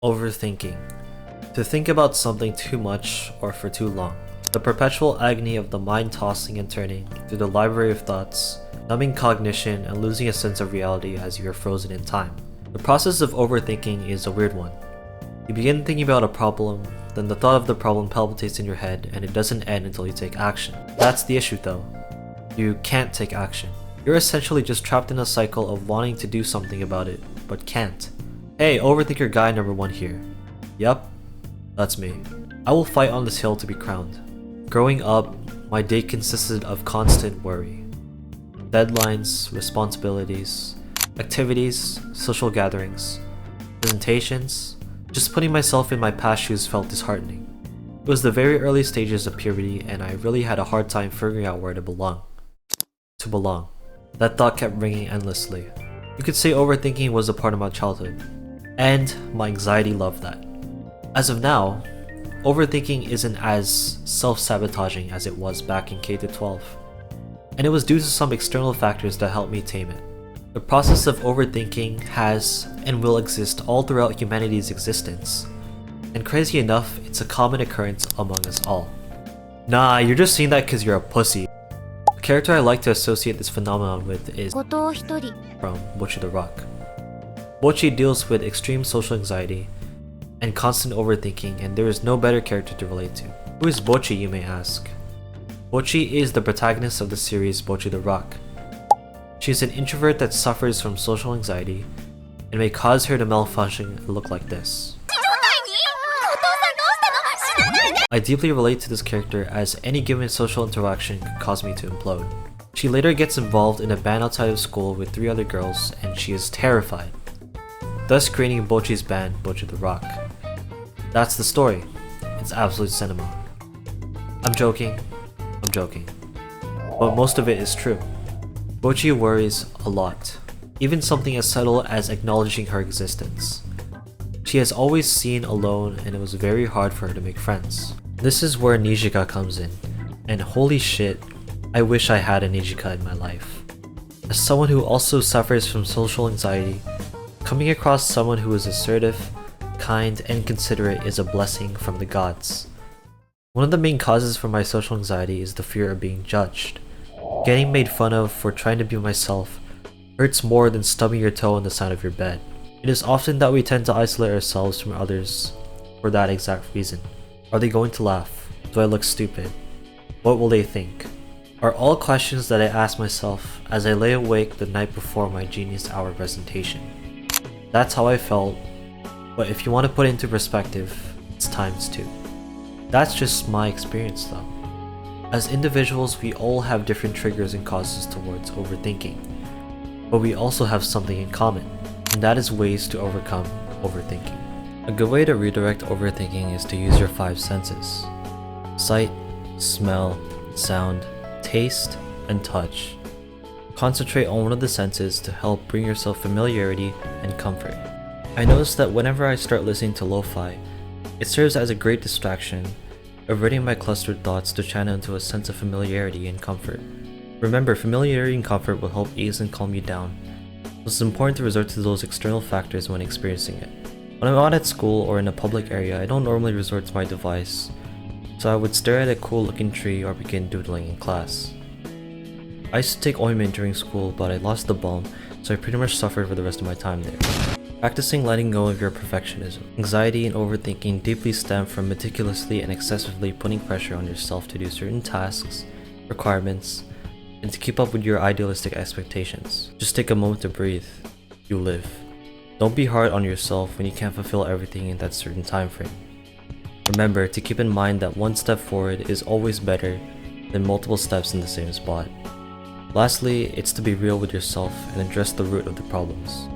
Overthinking. To think about something too much or for too long. The perpetual agony of the mind tossing and turning through the library of thoughts, numbing cognition and losing a sense of reality as you are frozen in time. The process of overthinking is a weird one. You begin thinking about a problem, then the thought of the problem palpitates in your head and it doesn't end until you take action. That's the issue though. You can't take action. You're essentially just trapped in a cycle of wanting to do something about it, but can't. Hey, Overthinker guy number 1 here. Yep, that's me. I will fight on this hill to be crowned. Growing up, my day consisted of constant worry. Deadlines, responsibilities, activities, social gatherings, presentations. Just putting myself in my past shoes felt disheartening. It was the very early stages of puberty and I really had a hard time figuring out where to belong. That thought kept ringing endlessly. You could say overthinking was a part of my childhood. And my anxiety loved that. As of now, overthinking isn't as self-sabotaging as it was back in K-12. And it was due to some external factors that helped me tame it. The process of overthinking has and will exist all throughout humanity's existence. And crazy enough, it's a common occurrence among us all. Nah, you're just saying that because you're a pussy. The character I like to associate this phenomenon with is from Bocchi the Rock. Bocchi deals with extreme social anxiety and constant overthinking, and there is no better character to relate to. Who is Bocchi, you may ask? Bocchi is the protagonist of the series Bocchi the Rock. She is an introvert that suffers from social anxiety and may cause her to malfunction and look like this. I deeply relate to this character as any given social interaction could cause me to implode. She later gets involved in a band outside of school with 3 other girls and she is terrified, thus creating Bocchi's band, Bocchi the Rock. That's the story. It's absolute cinema. I'm joking. But most of it is true. Bocchi worries a lot, even something as subtle as acknowledging her existence. She has always seen alone and it was very hard for her to make friends. This is where Nijika comes in, and holy shit, I wish I had a Nijika in my life. As someone who also suffers from social anxiety, coming across someone who is assertive, kind, and considerate is a blessing from the gods. One of the main causes for my social anxiety is the fear of being judged. Getting made fun of for trying to be myself hurts more than stubbing your toe on the side of your bed. It is often that we tend to isolate ourselves from others for that exact reason. Are they going to laugh? Do I look stupid? What will they think? Are all questions that I ask myself as I lay awake the night before my Genius Hour presentation. That's how I felt, but if you want to put it into perspective, it's ×2. That's just my experience though. As individuals, we all have different triggers and causes towards overthinking, but we also have something in common, and that is ways to overcome overthinking. A good way to redirect overthinking is to use your 5 senses: sight, smell, sound, taste, and touch. Concentrate on one of the senses to help bring yourself familiarity and comfort. I noticed that whenever I start listening to lo-fi, it serves as a great distraction, averting my clustered thoughts to channel into a sense of familiarity and comfort. Remember, familiarity and comfort will help ease and calm you down, so it's important to resort to those external factors when experiencing it. When I'm out at school or in a public area, I don't normally resort to my device, so I would stare at a cool looking tree or begin doodling in class. I used to take ointment during school, but I lost the balm, so I pretty much suffered for the rest of my time there. Practicing letting go of your perfectionism. Anxiety and overthinking deeply stem from meticulously and excessively putting pressure on yourself to do certain tasks, requirements, and to keep up with your idealistic expectations. Just take a moment to breathe. You live. Don't be hard on yourself when you can't fulfill everything in that certain time frame. Remember to keep in mind that one step forward is always better than multiple steps in the same spot. Lastly, it's to be real with yourself and address the root of the problems.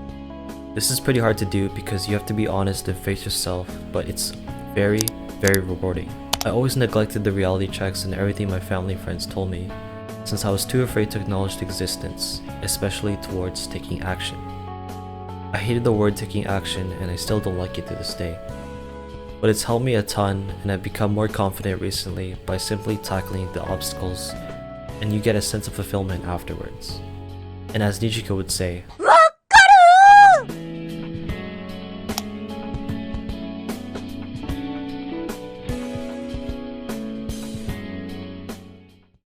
This is pretty hard to do because you have to be honest and face yourself, but it's very, very rewarding. I always neglected the reality checks and everything my family and friends told me, since I was too afraid to acknowledge the existence, especially towards taking action. I hated the word taking action and I still don't like it to this day. But it's helped me a ton and I've become more confident recently by simply tackling the obstacles, and you get a sense of fulfillment afterwards. And as Nijika would say,